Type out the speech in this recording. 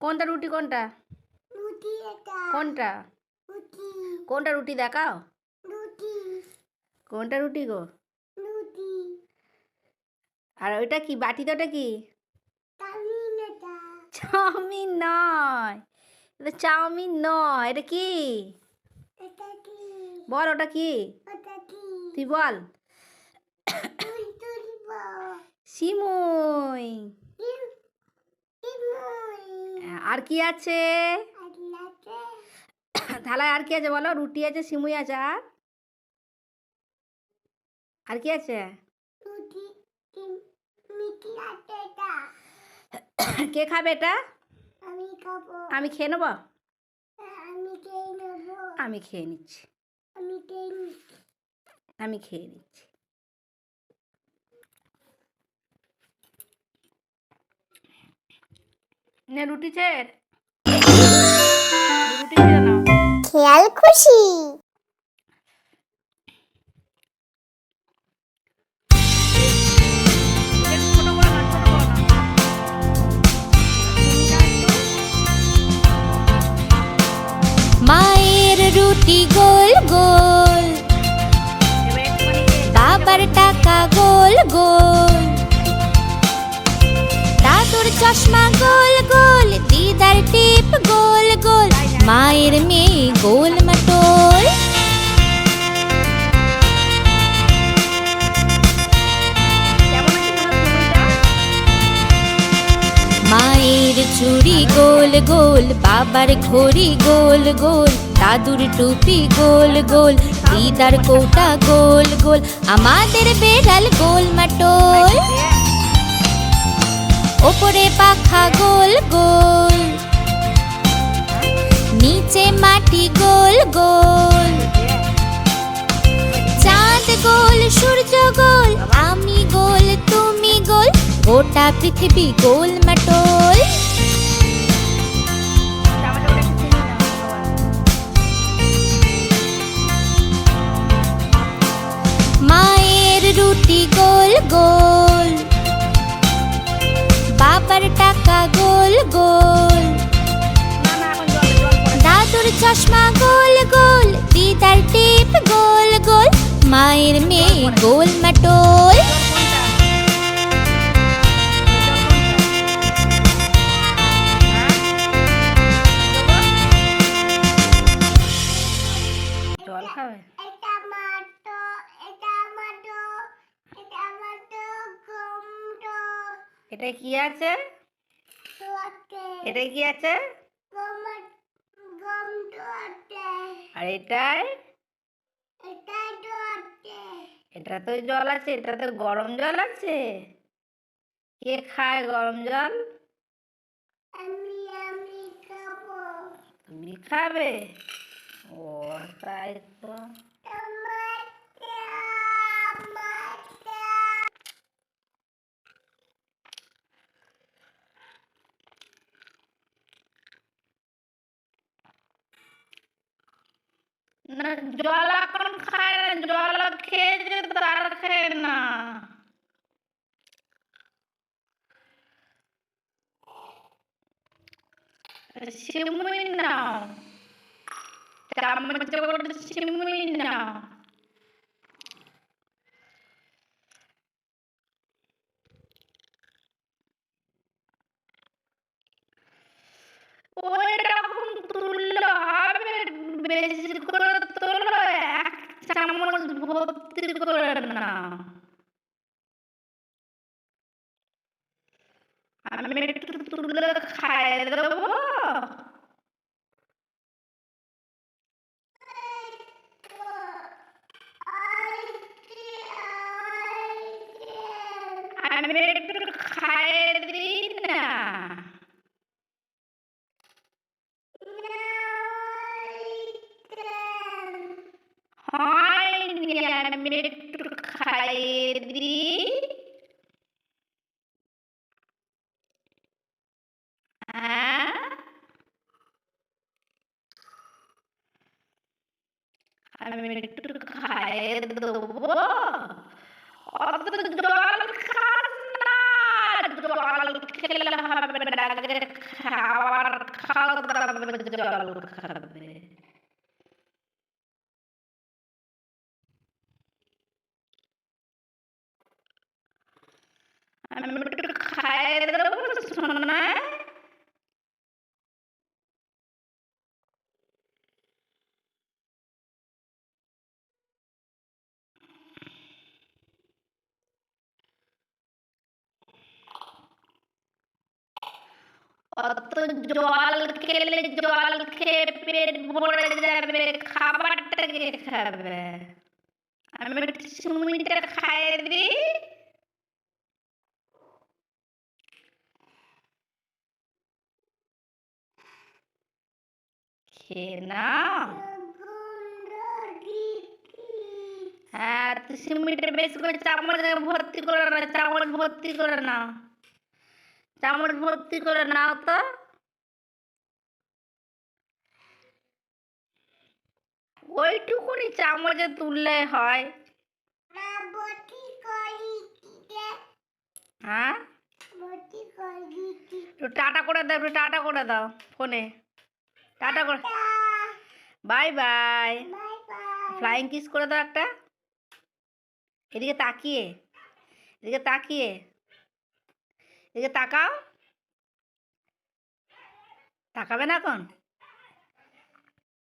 কোনটা রুটি কোনটা? রুটি এটা। কোনটা? রুটি। কোনটা রুটি দেখাও। রুটি। কোনটা রুটি গো? রুটি। আর ওইটা কি বাটিতে, ওটা কি? চাউমিন এটা। চাউমিন নয়, এটা চাউমিন নয়, এটা কি? এটা কি? বল ওটা কি? ওটা কি? তুই বল। তুই তুলব। সিমুই। সিমুই। আর কি আছে আল্লাহকে। থালায়? আর কি আছে বলো? রুটি আছে, সিমুই আছে, আর কি আছে? রুটি। মিষ্টি আছে এটা। কে খাবে এটা? আমি খাবো। আমি খেয়ে নেবো। আমি খেয়ে নেব। আমি খেয়ে নিচ্ছি। আমি খেয়ে নিচ্ছি। আমি খেয়ে নিচ্ছি। নে রুটি ছেড়, রুটি ছেড়ে নাও। খেয়াল খুশি। একটু ছোট করে নাও, ছোট করে নাও। মায়ের রুটি গোল গোল, এবার একটুখানি বাবার টাকা গোল গোল, দাদুর চশমা গোল গোল, দিদার টিপ গোল গোল, মায়ের মেয়ে গোল মটোল। কেমন আছে তোমার সিমুইটা? মায়ের চুড়ি গোল গোল, বাবার ঘড়ি গোল গোল, দাদুর টুপি গোল গোল, দিদার কৌটা গোল গোল, আমাদের বেড়াল গোল মটোল। ওপরে পাখা গোল গোল, নিচে মাটি গোল গোল, চাঁদ গোল, সূর্য গোল, আমি গোল, তুমি গোল, গোটা পৃথিবী গোল মটোল। আমাদের ওটা একটু সিমুই নাও সবার। মায়ের রুটি গোল গোল, বাবার টাকা গোল গোল, না না, এখন জল জল পড়ে। দাদুর চশমা গোল গোল, দিদার টিপ গোল গোল, মায়ের মেয়ে গোল মটোল। জল কোনটা? জল খাবে? এটা মাটো। এটা মাটো। এটা মাটো। গমটো। এটা কি আছে? তোয়াতে। এটা কি আছে? গমটো আছে। আর এটাই? এটা তোয়াতে। এটা তো জল আছে, এটাতে গরম জল আছে। কে খায় গরম জল? আমি খাবো। তুমি খাবে? ও তাই তো। টমাটো। টমাটো। না, জল এখন খায় না, জল খেয়েছে তো আর খায় না। সিমুই নাও, চামচে করে সিমুই নাও। ওই রকম তুললে হবে, বেশি করে তোলো, এক চামচ ভর্তি করে নাও। আমি একটু তুলে খাইয়ে দেবো। আমি একটু খাইয়ে দিই না? হয়নি, আমি একটু খাইয়ে দিই। হ্যাঁ, আমি একটু খাইয়ে দেবো। অত জল খাস না, জল খেলে হবে না, আগে খাবার খাওয়া দাওয়া জল খাবে। আমি একটু খাইয়ে দেবো সোনা। অত জল খেলে জল খেয়ে পেট ভরে যাবে, খাবারটা কে খাবে? আমি একটু সুমিটা খাইয়ে দিই। খেয়ে নাও। হ্যাঁ, তো সিমিটা বেশি করে চামচ ভর্তি করে না, চামচ ভর্তি করে নাও, চামচ ভর্তি করে নাও তো। ওইটুকুনি চামচে তুললে হয়। হ্যাঁ, একটু টাটা করে দাও, একটু টাটা করে দাও ফোনে, টাটা করে, বাই বাই, ফ্লাইং কিস করে দাও একটা। এদিকে তাকিয়ে, এদিকে তাকিয়ে, এদিকে তাকাও, তাকাবে না এখন?